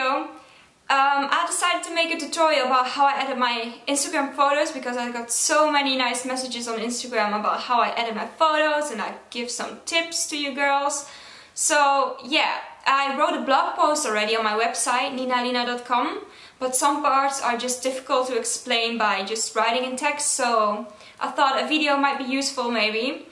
video. I decided to make a tutorial about how I edit my Instagram photos because I got so many nice messages on Instagram about how I edit my photos, and I give some tips to you girls. So yeah, I wrote a blog post already on my website ninalina.com, but some parts are just difficult to explain by just writing in text, so I thought a video might be useful maybe.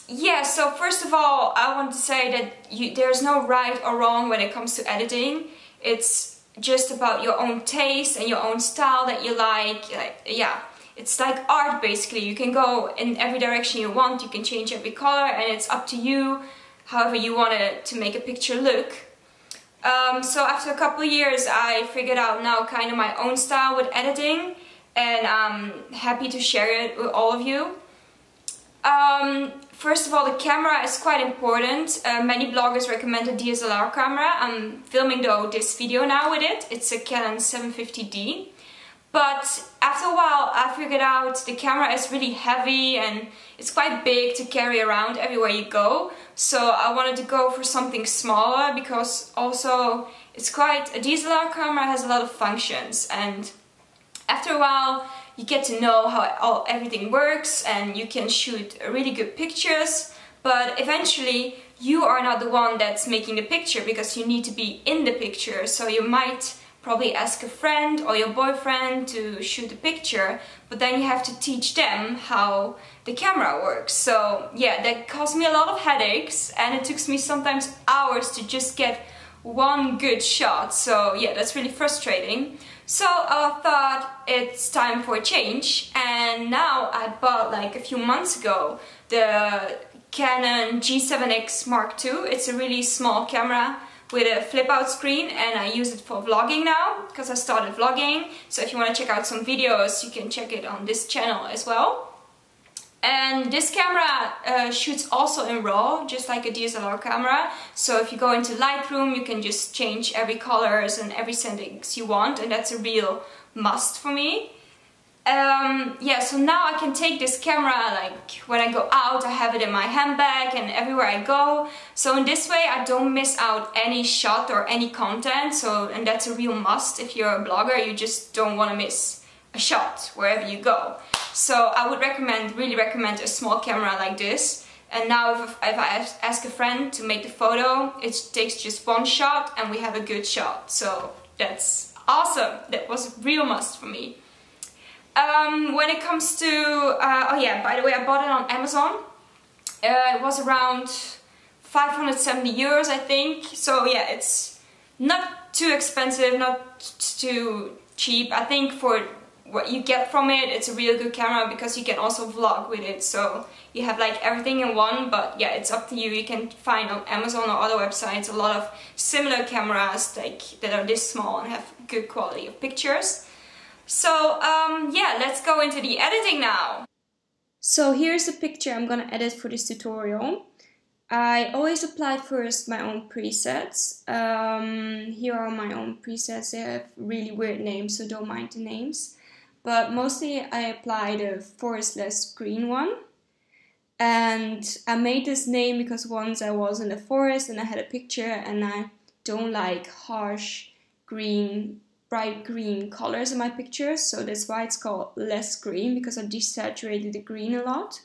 Yeah, so first of all, I want to say that there's no right or wrong when it comes to editing. It's just about your own taste and your own style that you like. Yeah, it's like art basically. You can go in every direction you want, you can change every color, and it's up to you however you want to make a picture look. So after a couple of years I figured out now kind of my own style with editing, and I'm happy to share it with all of you. First of all, the camera is quite important. Many bloggers recommend a DSLR camera. I'm filming though this video now with it. It's a Canon 750D. But after a while I figured out the camera is really heavy and it's quite big to carry around everywhere you go. So I wanted to go for something smaller because also a DSLR camera has a lot of functions, and after a while you get to know how everything works and you can shoot really good pictures, but eventually you are not the one that's making the picture because you need to be in the picture. So you might probably ask a friend or your boyfriend to shoot a picture, but then you have to teach them how the camera works. So yeah, that caused me a lot of headaches, and it took me sometimes hours to just get one good shot. So yeah, that's really frustrating. So I thought it's time for a change, and now I bought like a few months ago the Canon G7X Mark II. It's a really small camera with a flip out screen, and I use it for vlogging now because I started vlogging. So if you want to check out some videos, you can check it on this channel as well. And this camera shoots also in RAW, just like a DSLR camera. So if you go into Lightroom, you can just change every colors and every settings you want, and that's a real must for me. Yeah, so now I can take this camera, like when I go out, I have it in my handbag and everywhere I go. So in this way I don't miss out any shot or any content. And that's a real must. If you're a blogger, you just don't want to miss a shot wherever you go. So I would really recommend a small camera like this. And now if I ask a friend to make the photo, it takes just one shot and we have a good shot. So that's awesome. That was a real must for me. When it comes to, oh yeah, by the way, I bought it on Amazon. It was around 570 euros, I think. So yeah, it's not too expensive, not too cheap. I think for what you get from it, it's a real good camera because you can also vlog with it. So you have like everything in one, but yeah, it's up to you. You can find on Amazon or other websites a lot of similar cameras that are this small and have good quality of pictures. So yeah, let's go into the editing now. So here's the picture I'm gonna edit for this tutorial. I always apply first my own presets. Here are my own presets. They have really weird names, so don't mind the names. But mostly I apply the forest-less green one. And I made this name because once I was in the forest and I had a picture, and I don't like harsh green, bright green colors in my pictures, so that's why it's called less green, because I desaturated the green a lot.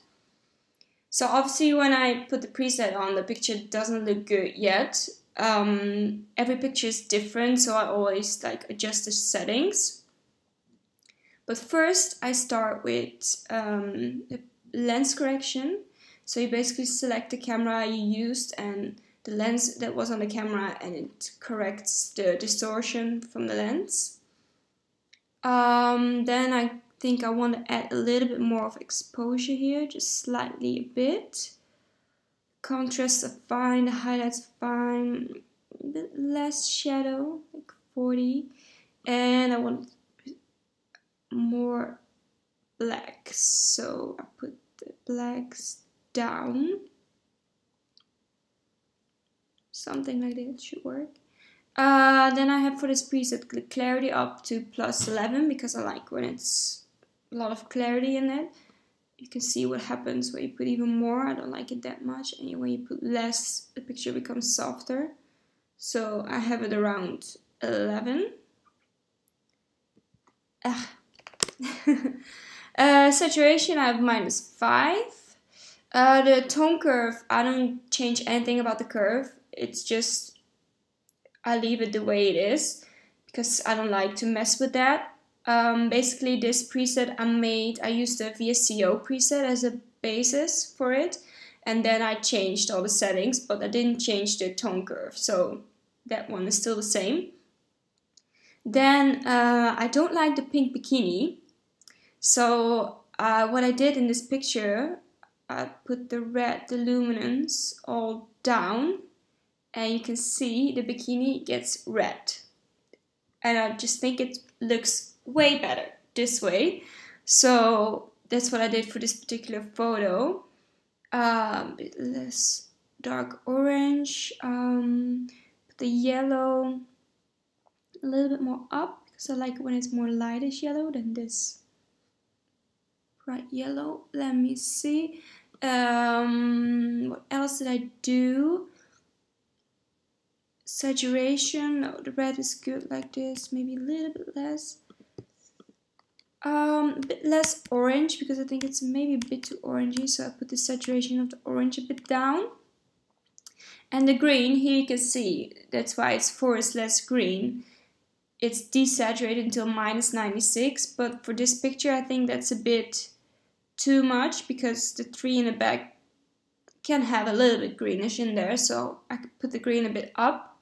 So obviously when I put the preset on, the picture doesn't look good yet. Every picture is different, so I always like adjust the settings. But first I start with the lens correction. So you basically select the camera you used and the lens that was on the camera, and it corrects the distortion from the lens. Then I think I want to add a little bit more of exposure here, just slightly a bit. Contrast are fine, the highlights are fine, a bit less shadow, like 40. And I want more blacks, so I put the blacks down. Something like that should work. Then I have for this preset the clarity up to +11 because I like when it's a lot of clarity in it. You can see what happens when you put even more. I don't like it that much. And when you put less, the picture becomes softer. So I have it around 11. Saturation, I have -5. The tone curve, I don't change anything about the curve. It's just, I leave it the way it is because I don't like to mess with that. Basically this preset I used the VSCO preset as a basis for it. And then I changed all the settings, but I didn't change the tone curve. So that one is still the same. Then I don't like the pink bikini. So what I did in this picture, I put the luminance all down, and you can see the bikini gets red. And I just think it looks way better this way. So that's what I did for this particular photo. A bit less dark orange, put the yellow a little bit more up, because I like when it's more lightish yellow than this bright yellow. Let me see. What else did I do? Saturation, no, the red is good like this, maybe a little bit less. A bit less orange because I think it's maybe a bit too orangey, so I put the saturation of the orange a bit down. And the green, here you can see, that's why it's forest less green. It's desaturated until -96, but for this picture I think that's a bit too much because the tree in the back can have a little bit greenish in there, so I could put the green a bit up.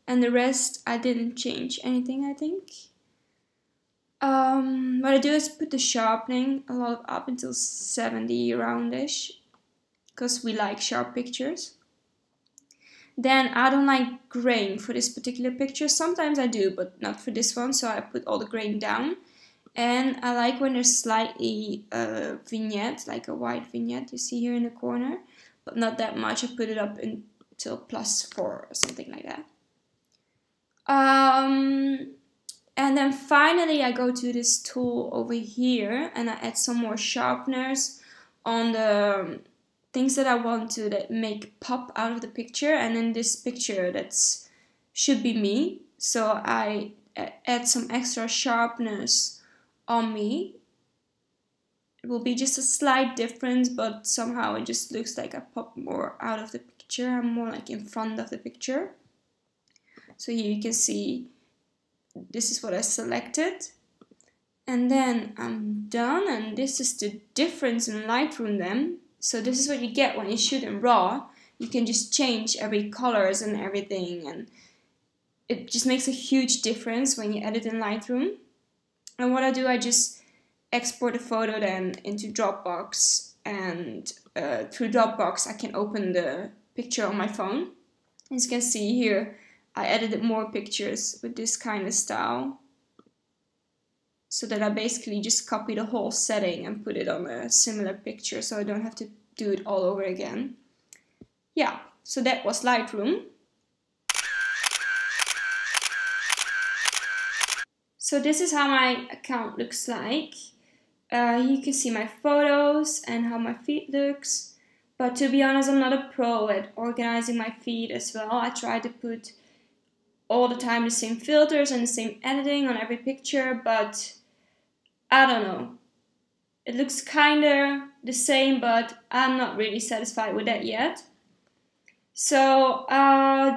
And the rest I didn't change anything, I think. What I do is put the sharpening a lot up until 70 roundish, because we like sharp pictures. Then I don't like grain for this particular picture. Sometimes I do, but not for this one, so I put all the grain down. And I like when there's slightly vignette, like a white vignette you see here in the corner, but not that much. I put it up until +4 or something like that. And then finally I go to this tool over here and I add some more sharpeners on the things that I want to that make pop out of the picture. And in this picture that's should be me, so I add some extra sharpness on me. It will be just a slight difference, but somehow it just looks like I pop more out of the picture. I'm more like in front of the picture. So here you can see this is what I selected. And then I'm done, and this is the difference in Lightroom then. So this is what you get when you shoot in RAW. You can just change every colors and everything, and it just makes a huge difference when you edit in Lightroom. And what I do, I just export the photo then into Dropbox, and through Dropbox I can open the picture on my phone. As you can see here, I edited more pictures with this kind of style, so that I basically just copy the whole setting and put it on a similar picture, so I don't have to do it all over again. Yeah, so that was Lightroom. So this is how my account looks like. You can see my photos and how my feed looks. But to be honest, I'm not a pro at organizing my feed as well. I try to put all the time the same filters and the same editing on every picture, but I don't know. It looks kinda the same, but I'm not really satisfied with that yet. So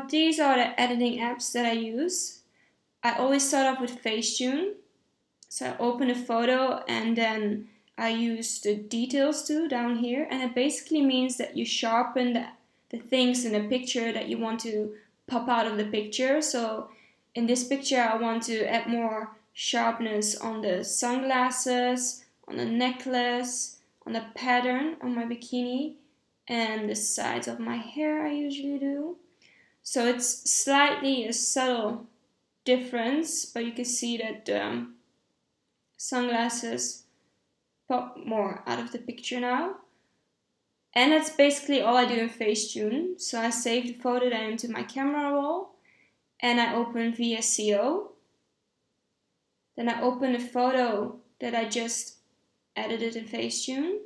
these are the editing apps that I use. I always start off with Facetune. So I open a photo and then I use the details tool down here, and it basically means that you sharpen the things in the picture that you want to pop out of the picture. So in this picture I want to add more sharpness on the sunglasses, on the necklace, on the pattern on my bikini, and the sides of my hair I usually do. So it's slightly a subtle difference, but you can see that the sunglasses pop more out of the picture now. And that's basically all I do in Facetune. So I save the photo then into my camera roll, and I open VSCO. Then I open the photo that I just edited in Facetune,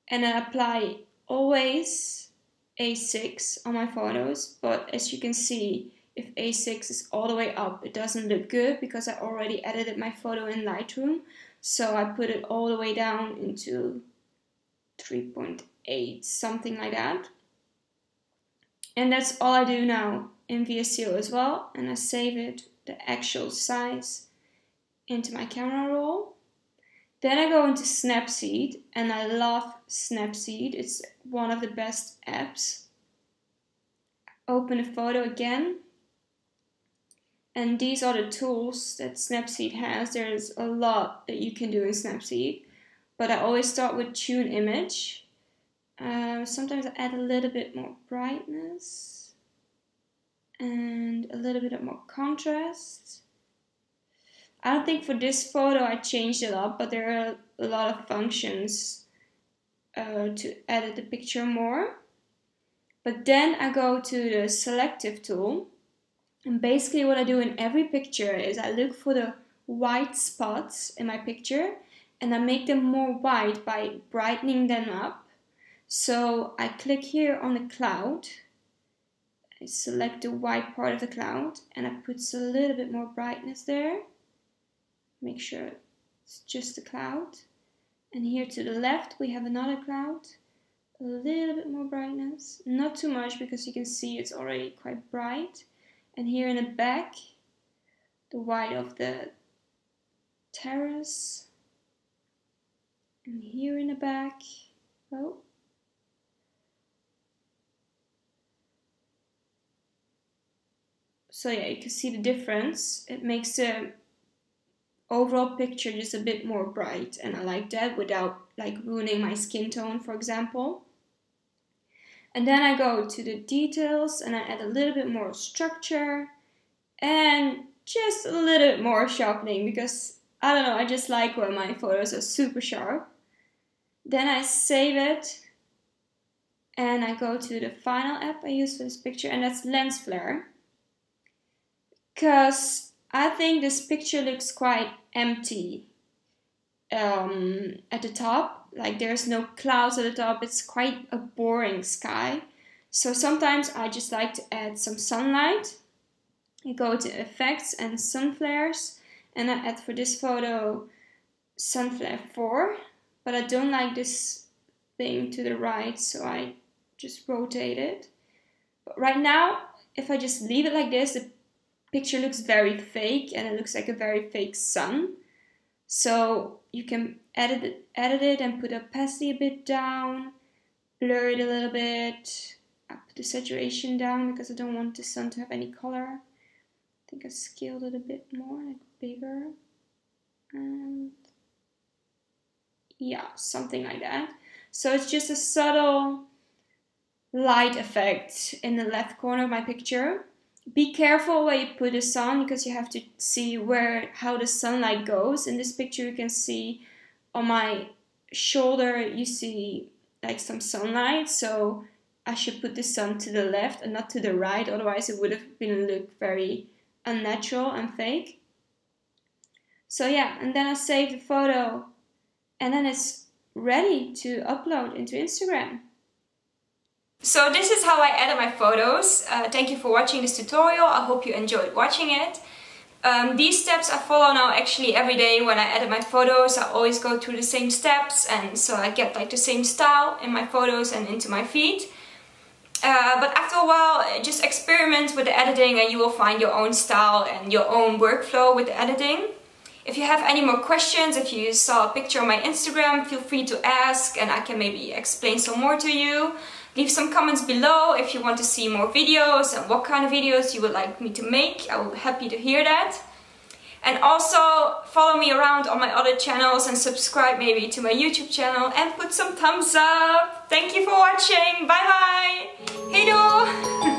and I apply always A6 on my photos, but as you can see, if A6 is all the way up, it doesn't look good because I already edited my photo in Lightroom. So I put it all the way down into 3.8, something like that. And that's all I do now in VSCO as well. And I save it, the actual size, into my camera roll. Then I go into Snapseed, and I love Snapseed. It's one of the best apps. Open a photo again. And these are the tools that Snapseed has. There's a lot that you can do in Snapseed. But I always start with Tune Image. Sometimes I add a little bit more brightness. And a little bit more contrast. I don't think for this photo I changed it up, but there are a lot of functions to edit the picture more. But then I go to the selective tool, and basically what I do in every picture is I look for the white spots in my picture and I make them more white by brightening them up. So I click here on the cloud, I select the white part of the cloud and I put a little bit more brightness there. Make sure it's just the cloud. And here to the left we have another cloud. A little bit more brightness. Not too much because you can see it's already quite bright. And here in the back, the white of the terrace. And here in the back, oh. So yeah, you can see the difference. It makes the overall picture just a bit more bright, and I like that without like ruining my skin tone, for example. And then I go to the details and I add a little bit more structure and just a little bit more sharpening because I don't know, I just like when my photos are super sharp. Then I save it and I go to the final app I use for this picture, and that's LensFlare. Because I think this picture looks quite empty at the top. Like there's no clouds at the top. It's quite a boring sky. So sometimes I just like to add some sunlight. I go to Effects and Sun Flares. And I add for this photo Sunflare 4. But I don't like this thing to the right, so I just rotate it. But right now, if I just leave it like this, the picture looks very fake and it looks like a very fake sun. So you can edit it and put opacity a bit down, blur it a little bit. I put the saturation down because I don't want the sun to have any color. I think I scaled it a bit more, like bigger. And yeah, something like that. So it's just a subtle light effect in the left corner of my picture. Be careful where you put the sun because you have to see how the sunlight goes. In this picture you can see on my shoulder you see like some sunlight, so I should put the sun to the left and not to the right, otherwise it would have been look very unnatural and fake. So yeah, and then I save the photo and then it's ready to upload into Instagram. So this is how I edit my photos. Thank you for watching this tutorial. I hope you enjoyed watching it. These steps I follow now actually every day when I edit my photos. I always go through the same steps, and so I get like the same style in my photos and into my feed. But after a while, just experiment with the editing and you will find your own style and your own workflow with the editing. If you have any more questions, if you saw a picture on my Instagram, feel free to ask and I can maybe explain some more to you. Leave some comments below if you want to see more videos and what kind of videos you would like me to make. I will be happy to hear that. And also follow me around on my other channels and subscribe maybe to my YouTube channel and put some thumbs up. Thank you for watching. Bye bye. Hey do.